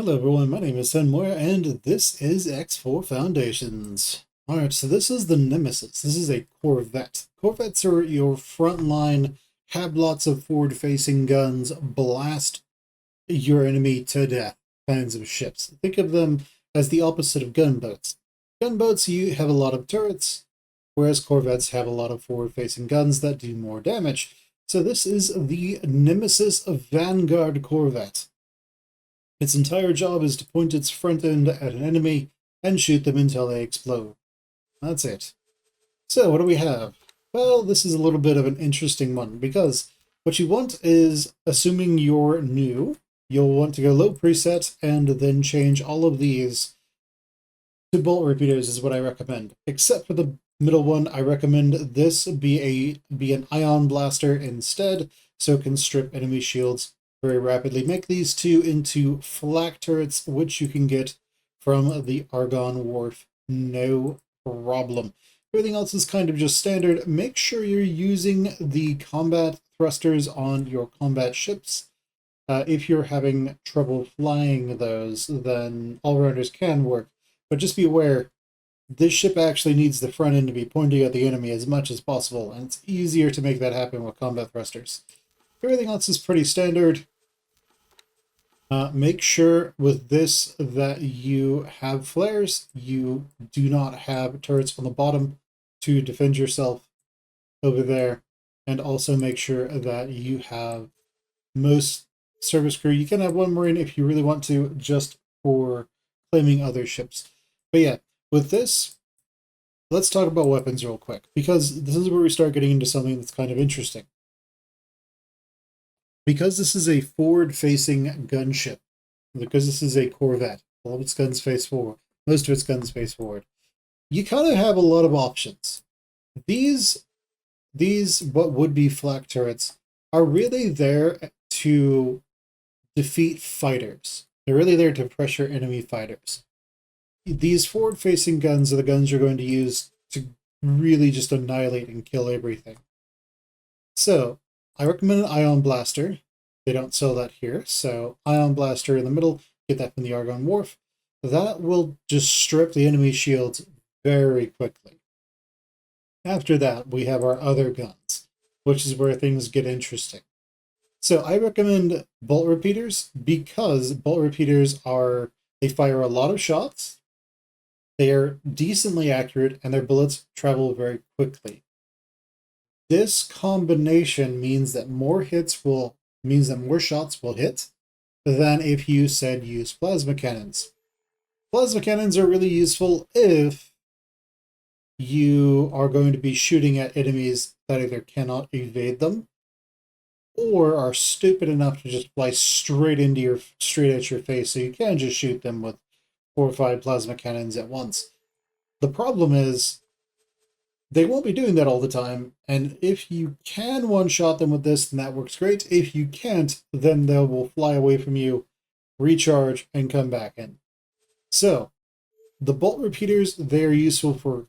Hello everyone, my name is Muir, and this is X4 Foundations. Alright, so this is the Nemesis. This is a Corvette. Corvettes are your frontline, have lots of forward-facing guns, blast your enemy to death kinds of ships. Think of them as the opposite of gunboats. Gunboats, you have a lot of turrets, whereas Corvettes have a lot of forward-facing guns that do more damage. So this is the Nemesis Vanguard Corvette. Its entire job is to point its front end at an enemy and shoot them until they explode. That's it. So what do we have? Well, this is a little bit of an interesting one because what you want is, assuming you're new, you'll want to go low preset and then change all of these to bolt repeaters is what I recommend. Except for the middle one, I recommend this be an ion blaster instead, so it can strip enemy shields very rapidly. Make these two into flak turrets, which you can get from the Argon Wharf, no problem. Everything else is kind of just standard. Make sure you're using the combat thrusters on your combat ships. If you're having trouble flying those, then all-rounders can work. But just be aware, this ship actually needs the front end to be pointing at the enemy as much as possible, and it's easier to make that happen with combat thrusters. Everything else is pretty standard. Make sure with this that you have flares. You do not have turrets on the bottom to defend yourself over there. And also make sure that you have most service crew. You can have one Marine if you really want to, just for claiming other ships. But yeah, with this, let's talk about weapons real quick, because this is where we start getting into something that's kind of interesting. Because this is a forward-facing gunship, because this is a Corvette, all of its guns face forward, most of its guns face forward, you kind of have a lot of options. These what would be flak turrets are really there to defeat fighters. They're really there to pressure enemy fighters. These forward-facing guns are the guns you're going to use to really just annihilate and kill everything. So, I recommend an Ion Blaster. They don't sell that here, so Ion Blaster in the middle, get that from the Argon Wharf. That will just strip the enemy shields very quickly. After that, we have our other guns, which is where things get interesting. So I recommend bolt repeaters because bolt repeaters they fire a lot of shots, they are decently accurate, and their bullets travel very quickly. This combination means that more shots will hit than if you said use plasma cannons. Plasma cannons are really useful if you are going to be shooting at enemies that either cannot evade them or are stupid enough to just fly straight at your face, so you can just shoot them with 4 or 5 plasma cannons at once. The problem is they won't be doing that all the time, and if you can one-shot them with this, then that works great. If you can't, then they will fly away from you, recharge, and come back in. So, the bolt repeaters, they're useful for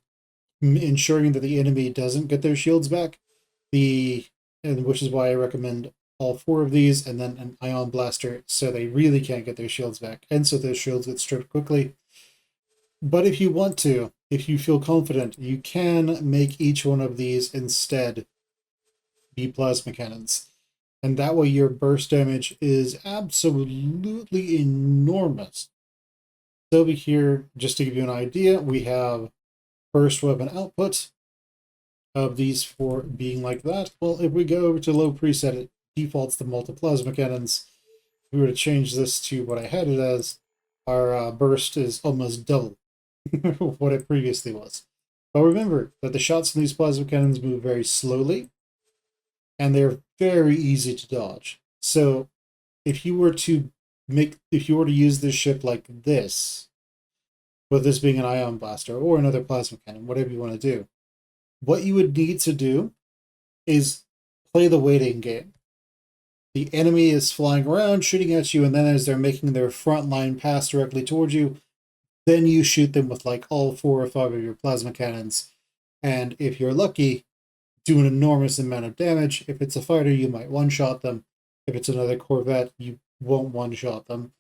ensuring that the enemy doesn't get their shields back, which is why I recommend all 4 of these, and then an Ion Blaster, so they really can't get their shields back, and so those shields get stripped quickly. But if you want to, if you feel confident, you can make each one of these instead be plasma cannons. And that way your burst damage is absolutely enormous. So over here, just to give you an idea, we have burst weapon output of these 4 being like that. Well, if we go over to low preset, it defaults to multi-plasma cannons. If we were to change this to what I had it as, our burst is almost double what it previously was. But remember that the shots from these plasma cannons move very slowly, and they're very easy to dodge. So if you were to use this ship like this, with this being an Ion Blaster or another plasma cannon, whatever you want to do, what you would need to do is play the waiting game. The enemy is flying around, shooting at you, and then as they're making their front line pass directly towards you, then you shoot them with like all 4 or 5 of your plasma cannons. And if you're lucky, do an enormous amount of damage. If it's a fighter, you might one-shot them. If it's another Corvette, you won't one-shot them.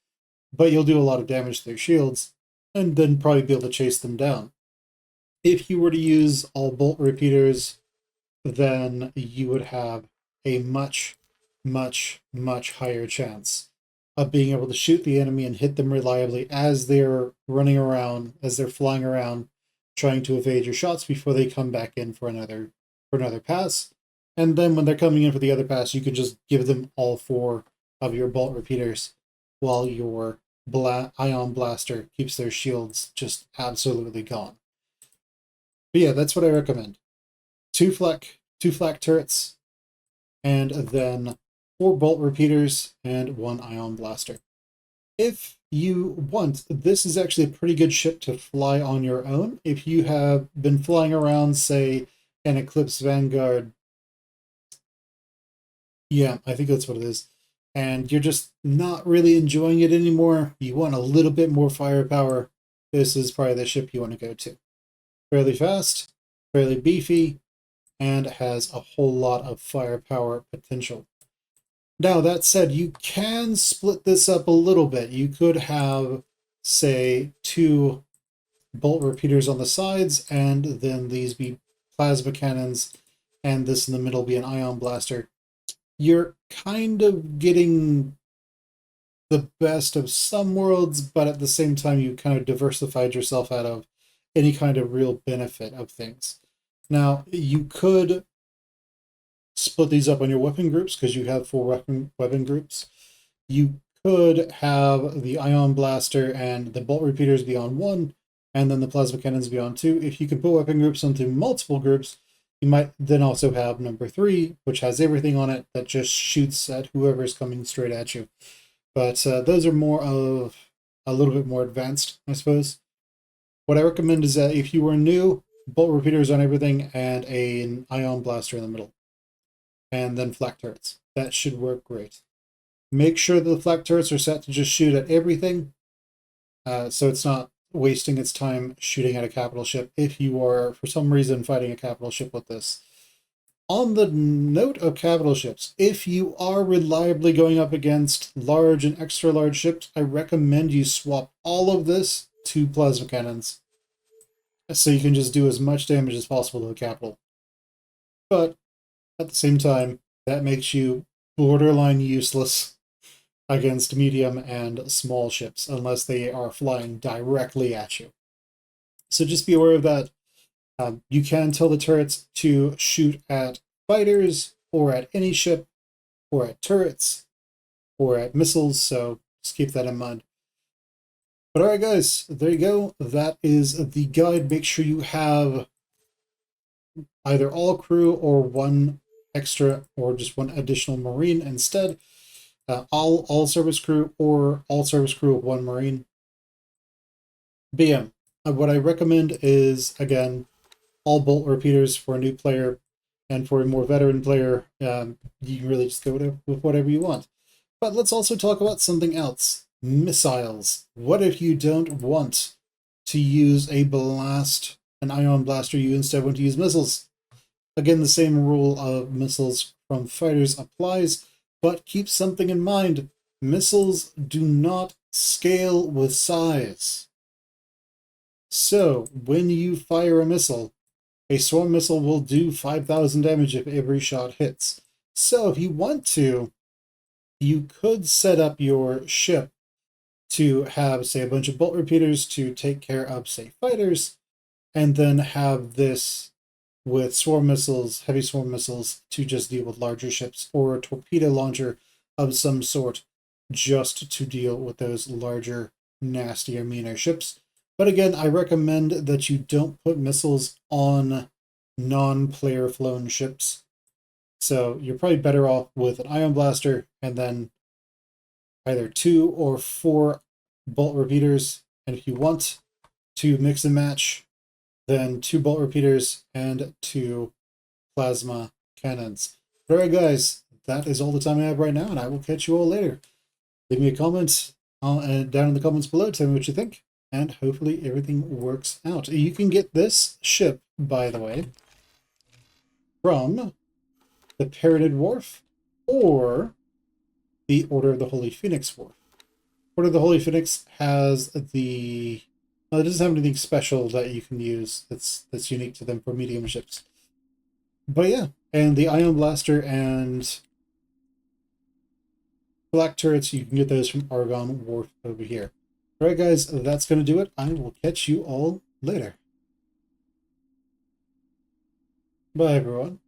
but you'll do a lot of damage to their shields, and then probably be able to chase them down. If you were to use all bolt repeaters, then you would have a much, much higher chance of being able to shoot the enemy and hit them reliably as they're running around, as they're flying around, trying to evade your shots before they come back in for another pass. And then when they're coming in for the other pass, you can just give them all 4 of your bolt repeaters while your ion blaster keeps their shields just absolutely gone. But yeah, that's what I recommend. Two flak turrets, and then 4 bolt repeaters and 1 ion blaster. If you want, this is actually a pretty good ship to fly on your own. If you have been flying around, say, an Eclipse Vanguard, yeah, I think that's what it is, and you're just not really enjoying it anymore, you want a little bit more firepower, this is probably the ship you want to go to. Fairly fast, fairly beefy, and has a whole lot of firepower potential. Now, that said, you can split this up a little bit. You could have, say, 2 bolt repeaters on the sides, and then these be plasma cannons, and this in the middle be an ion blaster. You're kind of getting the best of some worlds, but at the same time, you kind of diversified yourself out of any kind of real benefit of things. Now, you could split these up on your weapon groups because you have 4 weapon groups. You could have the ion blaster and the bolt repeaters be on 1, and then the plasma cannons be on 2. If you can put weapon groups onto multiple groups, you might then also have number 3, which has everything on it that just shoots at whoever's coming straight at you. But those are more of a little bit more advanced, I suppose. What I recommend is that if you were new, bolt repeaters on everything and an ion blaster in the middle. And then flak turrets. That should work great. Make sure that the flak turrets are set to just shoot at everything, so it's not wasting its time shooting at a capital ship if you are, for some reason, fighting a capital ship with this. On the note of capital ships, if you are reliably going up against large and extra large ships, I recommend you swap all of this to plasma cannons, so you can just do as much damage as possible to the capital. But at the same time, that makes you borderline useless against medium and small ships, unless they are flying directly at you. So just be aware of that. You can tell the turrets to shoot at fighters, or at any ship, or at turrets, or at missiles, so just keep that in mind. But alright guys, there you go. That is the guide. Make sure you have either all crew or 1 extra or just 1 additional Marine instead. All service crew or all service crew of 1 Marine. BM. What I recommend is, again, all bolt repeaters for a new player, and for a more veteran player, you can really just go with whatever you want. But let's also talk about something else. Missiles. What if you don't want to use an ion blaster, you instead want to use missiles? Again, the same rule of missiles from fighters applies, but keep something in mind. Missiles do not scale with size. So, when you fire a missile, a swarm missile will do 5,000 damage if every shot hits. So, if you want to, you could set up your ship to have, say, a bunch of bolt repeaters to take care of, say, fighters, and then have this with swarm missiles, heavy swarm missiles, to just deal with larger ships, or a torpedo launcher of some sort just to deal with those larger, nastier, meaner ships. But again, I recommend that you don't put missiles on non-player flown ships. So you're probably better off with an ion blaster and then either 2 or 4 bolt repeaters. And if you want to mix and match, then 2 bolt repeaters and 2 plasma cannons. Alright guys, that is all the time I have right now, and I will catch you all later. Leave me a comment down in the comments below, tell me what you think, and hopefully everything works out. You can get this ship, by the way, from the Pyramid Wharf or the Order of the Holy Phoenix Wharf. Port of the Holy Phoenix has the... Well, it doesn't have anything special that you can use that's unique to them for medium ships. But yeah, and the Ion Blaster and Black Turrets, you can get those from Argon Wharf over here. Alright guys, that's going to do it. I will catch you all later. Bye everyone.